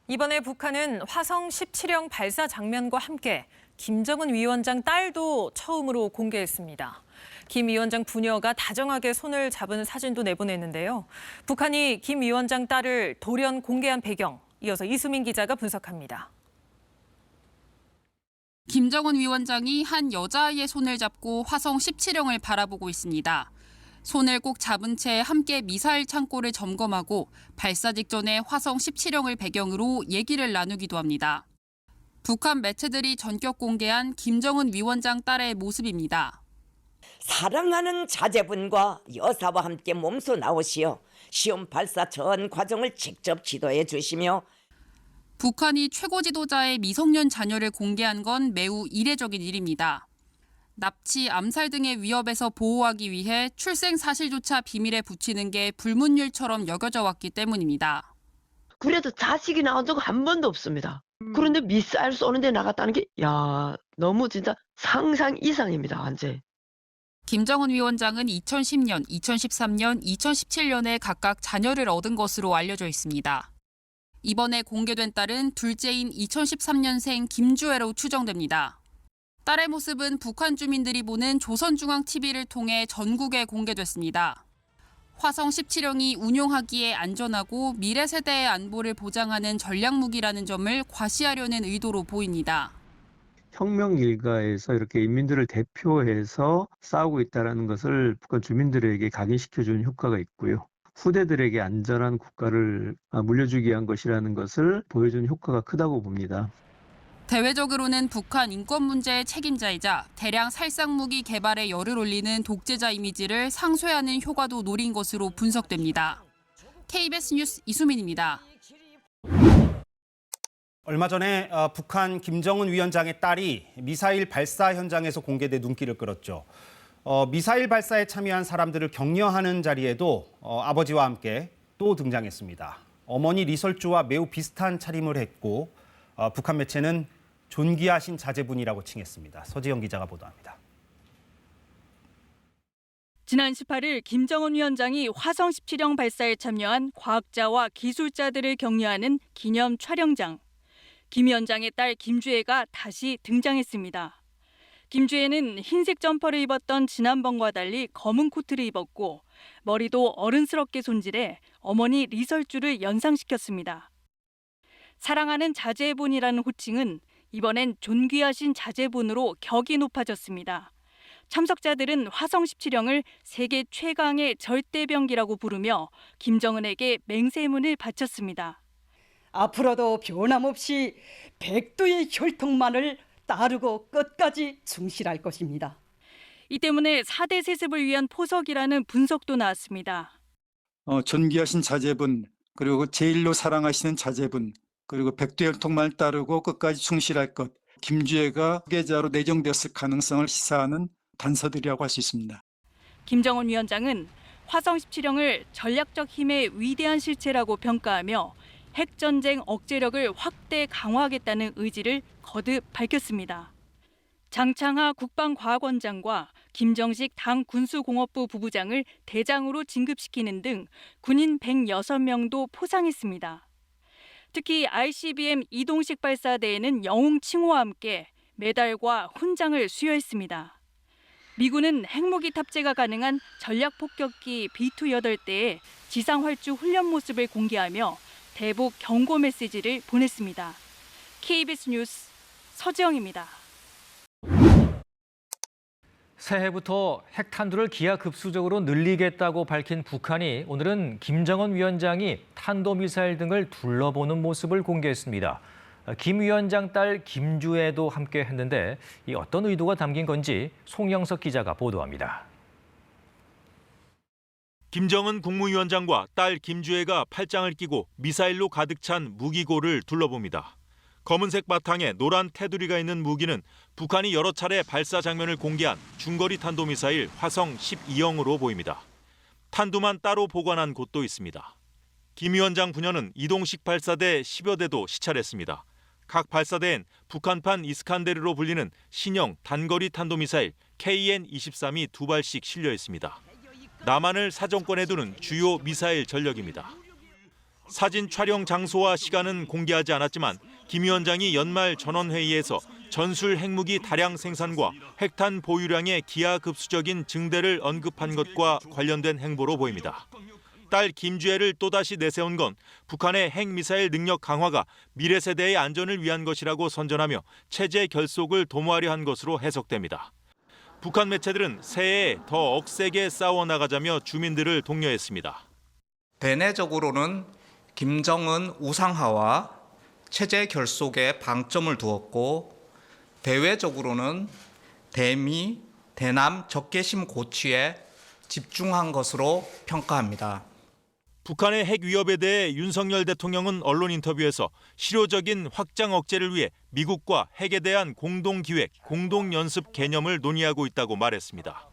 이번에 북한은 화성 17형 발사 장면과 함께 김정은 위원장 딸도 처음으로 공개했습니다. 김 위원장 부녀가 다정하게 손을 잡은 사진도 내보냈는데요. 북한이 김 위원장 딸을 돌연 공개한 배경, 이어서 이수민 기자가 분석합니다. 김정은 위원장이 한 여자아이의 손을 잡고 화성 17형을 바라보고 있습니다. 손을 꼭 잡은 채 함께 미사일 창고를 점검하고 발사 직전에 화성 17형을 배경으로 얘기를 나누기도 합니다. 북한 매체들이 전격 공개한 김정은 위원장 딸의 모습입니다. 사랑하는 자제분과 여사와 함께 몸소 나오시어 시험 발사 전 과정을 직접 지도해 주시며 북한이 최고 지도자의 미성년 자녀를 공개한 건 매우 이례적인 일입니다. 납치, 암살 등의 위협에서 보호하기 위해 출생 사실조차 비밀에 붙이는 게 불문율처럼 여겨져 왔기 때문입니다. 그래도 자식이 나온 적 한 번도 없습니다. 그런데 미사일 쏘는데 나갔다는 게 너무 진짜 상상 이상입니다. 완전. 김정은 위원장은 2010년, 2013년, 2017년에 각각 자녀를 얻은 것으로 알려져 있습니다. 이번에 공개된 딸은 둘째인 2013년생 김주애로 추정됩니다. 딸의 모습은 북한 주민들이 보는 조선중앙TV를 통해 전국에 공개됐습니다. 화성 17형이 운용하기에 안전하고 미래 세대의 안보를 보장하는 전략무기라는 점을 과시하려는 의도로 보입니다. 혁명 일가에서 이렇게 인민들을 대표해서 싸우고 있다는 것을 북한 주민들에게 각인시켜주는 효과가 있고요. 후대들에게 안전한 국가를 물려주기 위한 것이라는 것을 보여주는 효과가 크다고 봅니다. 대외적으로는 북한 인권 문제의 책임자이자 대량 살상무기 개발에 열을 올리는 독재자 이미지를 상쇄하는 효과도 노린 것으로 분석됩니다. KBS 뉴스 이수민입니다. 얼마 전에 북한 김정은 위원장의 딸이 미사일 발사 현장에서 공개돼 눈길을 끌었죠. 미사일 발사에 참여한 사람들을 격려하는 자리에도 아버지와 함께 또 등장했습니다. 어머니 리설주와 매우 비슷한 차림을 했고 북한 매체는 존귀하신 자제분이라고 칭했습니다. 서지영 기자가 보도합니다. 지난 18일 김정은 위원장이 화성 17형 발사에 참여한 과학자와 기술자들을 격려하는 기념 촬영장. 김 위원장의 딸 김주애가 다시 등장했습니다. 김주애는 흰색 점퍼를 입었던 지난번과 달리 검은 코트를 입었고 머리도 어른스럽게 손질해 어머니 리설주를 연상시켰습니다. 사랑하는 자제분이라는 호칭은 이번엔 존귀하신 자제분으로 격이 높아졌습니다. 참석자들은 화성 17형을 세계 최강의 절대병기라고 부르며 김정은에게 맹세문을 바쳤습니다. 앞으로도 변함없이 백두의 혈통만을 따르고 끝까지 충실할 것입니다. 이 때문에 4대 세습을 위한 포석이라는 분석도 나왔습니다. 존귀하신 자제분, 그리고 제일로 사랑하시는 자제분, 그리고 백두혈통만을 따르고 끝까지 충실할 것, 김주애가 후계자로 내정되었을 가능성을 시사하는 단서들이라고 할 수 있습니다. 김정은 위원장은 화성 17형을 전략적 힘의 위대한 실체라고 평가하며 핵전쟁 억제력을 확대 강화하겠다는 의지를 거듭 밝혔습니다. 장창하 국방과학원장과 김정식 당 군수공업부 부부장을 대장으로 진급시키는 등 군인 106명도 포상했습니다. 특히 ICBM 이동식 발사대에는 영웅 칭호와 함께 메달과 훈장을 수여했습니다. 미군은 핵무기 탑재가 가능한 전략폭격기 B2 8대의 지상활주 훈련 모습을 공개하며 대북 경고 메시지를 보냈습니다. KBS 뉴스 서지영입니다. 새해부터 핵탄두를 기하급수적으로 늘리겠다고 밝힌 북한이 오늘은 김정은 위원장이 탄도미사일 등을 둘러보는 모습을 공개했습니다. 김 위원장 딸 김주애도 함께 했는데 이 어떤 의도가 담긴 건지 송영석 기자가 보도합니다. 김정은 국무위원장과 딸 김주애가 팔짱을 끼고 미사일로 가득 찬 무기고를 둘러봅니다. 검은색 바탕에 노란 테두리가 있는 무기는 북한이 여러 차례 발사 장면을 공개한 중거리 탄도미사일 화성 12형으로 보입니다. 탄두만 따로 보관한 곳도 있습니다. 김 위원장 부녀는 이동식 발사대 10여 대도 시찰했습니다. 각 발사대엔 북한판 이스칸데르로 불리는 신형 단거리 탄도미사일 KN-23이 2발씩 실려 있습니다. 남한을 사정권에 두는 주요 미사일 전력입니다. 사진 촬영 장소와 시간은 공개하지 않았지만 김 위원장이 연말 전원회의에서 전술 핵무기 다량 생산과 핵탄 보유량의 기하급수적인 증대를 언급한 것과 관련된 행보로 보입니다. 딸 김주애를 또다시 내세운 건 북한의 핵미사일 능력 강화가 미래 세대의 안전을 위한 것이라고 선전하며 체제 결속을 도모하려 한 것으로 해석됩니다. 북한 매체들은 새해에 더 억세게 싸워나가자며 주민들을 독려했습니다. 대내적으로는 김정은 우상화와 체제 결속에 방점을 두었고 대외적으로는 대미, 대남 적개심 고취에 집중한 것으로 평가합니다. 북한의 핵 위협에 대해 윤석열 대통령은 언론 인터뷰에서 실효적인 확장 억제를 위해 미국과 핵에 대한 공동기획, 공동연습 개념을 논의하고 있다고 말했습니다.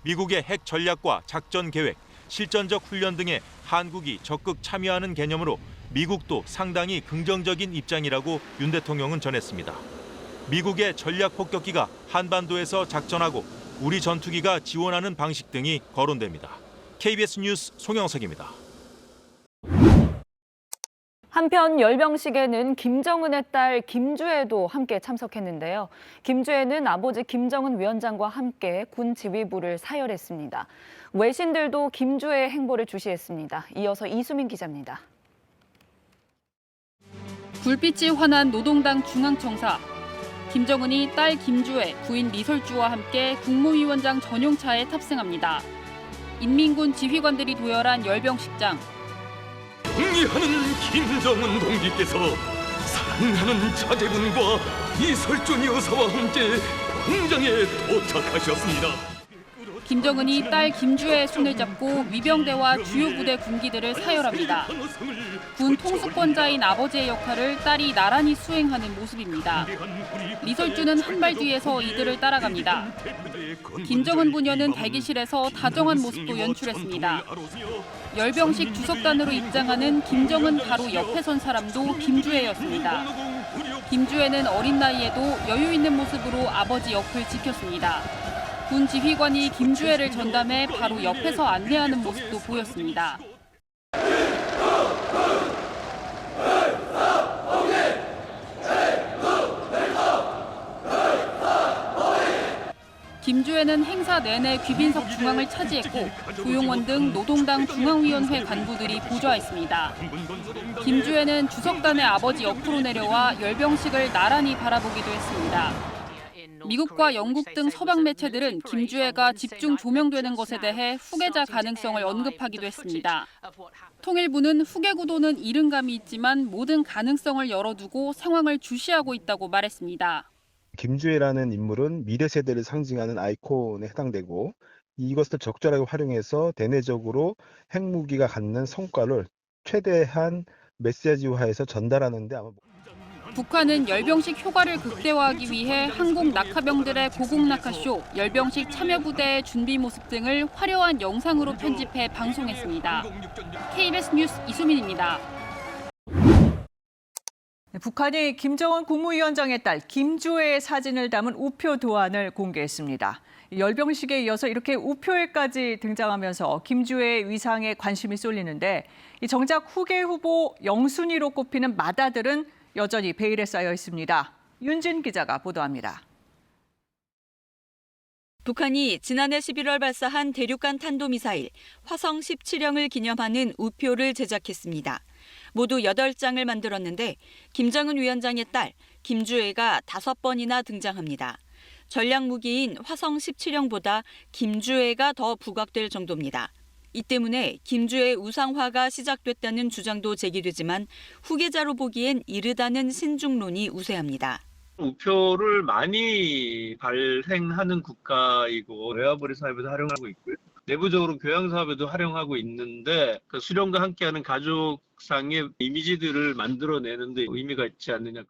미국의 핵 전략과 작전 계획, 실전적 훈련 등에 한국이 적극 참여하는 개념으로 미국도 상당히 긍정적인 입장이라고 윤 대통령은 전했습니다. 미국의 전략 폭격기가 한반도에서 작전하고 우리 전투기가 지원하는 방식 등이 거론됩니다. KBS 뉴스 송영석입니다. 한편 열병식에는 김정은의 딸 김주애도 함께 참석했는데요. 김주애는 아버지 김정은 위원장과 함께 군 지휘부를 사열했습니다. 외신들도 김주애의 행보를 주시했습니다. 이어서 이수민 기자입니다. 불빛이 환한 노동당 중앙청사. 김정은이 딸 김주애, 부인 리설주와 함께 국무위원장 전용차에 탑승합니다. 인민군 지휘관들이 도열한 열병식장. 승리하는 김정은 동지께서 사랑하는 자제분과 이설준 여사와 함께 공장에 도착하셨습니다. 김정은이 딸 김주애의 손을 잡고 위병대와 주요 부대 군기들을 사열합니다. 군 통수권자인 아버지의 역할을 딸이 나란히 수행하는 모습입니다. 리설주는 한 발 뒤에서 이들을 따라갑니다. 김정은 부녀는 대기실에서 다정한 모습도 연출했습니다. 열병식 주석단으로 입장하는 김정은 바로 옆에 선 사람도 김주애였습니다. 김주애는 어린 나이에도 여유 있는 모습으로 아버지 옆을 지켰습니다. 군 지휘관이 김주애를 전담해 바로 옆에서 안내하는 모습도 보였습니다. 김주애는 행사 내내 귀빈석 중앙을 차지했고 조용원 등 노동당 중앙위원회 간부들이 보좌했습니다. 김주애는 주석단의 아버지 옆으로 내려와 열병식을 나란히 바라보기도 했습니다. 미국과 영국 등 서방 매체들은 김주애가 집중 조명되는 것에 대해 후계자 가능성을 언급하기도 했습니다. 통일부는 후계 구도는 이른 감이 있지만 모든 가능성을 열어두고 상황을 주시하고 있다고 말했습니다. 김주애라는 인물은 미래 세대를 상징하는 아이콘에 해당되고 이것을 적절하게 활용해서 대내적으로 핵무기가 갖는 성과를 최대한 메시지화해서 전달하는데 아마 북한은 열병식 효과를 극대화하기 위해 한국 낙하병들의 고공낙하쇼, 열병식 참여부대의 준비 모습 등을 화려한 영상으로 편집해 방송했습니다. KBS 뉴스 이수민입니다. 북한이 김정은 국무위원장의 딸 김주애의 사진을 담은 우표 도안을 공개했습니다. 열병식에 이어서 이렇게 우표에까지 등장하면서 김주애의 위상에 관심이 쏠리는데 정작 후계 후보 영순위로 꼽히는 맏아들은 여전히 베일에 쌓여 있습니다. 윤진 기자가 보도합니다. 북한이 지난해 11월 발사한 대륙간 탄도미사일 화성 17형을 기념하는 우표를 제작했습니다. 모두 8장을 만들었는데 김정은 위원장의 딸 김주애가 5번이나 등장합니다. 전략무기인 화성 17형보다 김주애가 더 부각될 정도입니다. 이 때문에 김주애 우상화가 시작됐다는 주장도 제기되지만 후계자로 보기엔 이르다는 신중론이 우세합니다. 우표를 많이 발행하는 국가이고 외화벌이 사업에도 활용하고 있고요. 내부적으로 교양 사업에도 활용하고 있는데 그 수령과 함께하는 가족상의 이미지들을 만들어내는데 의미가 있지 않느냐.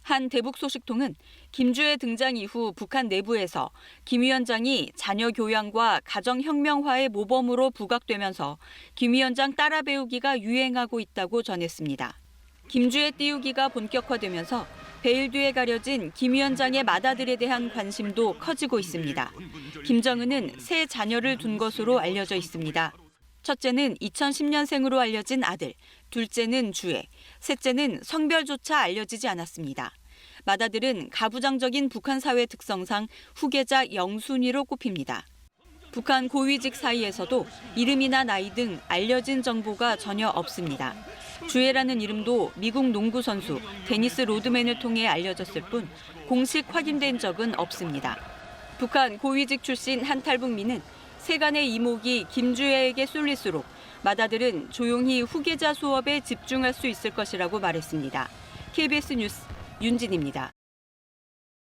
한 대북 소식통은 김주애 등장 이후 북한 내부에서 김 위원장이 자녀 교양과 가정 혁명화의 모범으로 부각되면서 김 위원장 따라 배우기가 유행하고 있다고 전했습니다. 김주애 띄우기가 본격화되면서 베일 뒤에 가려진 김 위원장의 맏아들에 대한 관심도 커지고 있습니다. 김정은은 세 자녀를 둔 것으로 알려져 있습니다. 첫째는 2010년생으로 알려진 아들, 둘째는 주애, 셋째는 성별조차 알려지지 않았습니다. 맏아들은 가부장적인 북한 사회 특성상 후계자 영순위로 꼽힙니다. 북한 고위직 사이에서도 이름이나 나이 등 알려진 정보가 전혀 없습니다. 주애라는 이름도 미국 농구 선수 데니스 로드맨을 통해 알려졌을 뿐 공식 확인된 적은 없습니다. 북한 고위직 출신 한 탈북민은 세간의 이목이 김주애에게 쏠릴수록 맏아들은 조용히 후계자 수업에 집중할 수 있을 것이라고 말했습니다. KBS 뉴스 윤진입니다.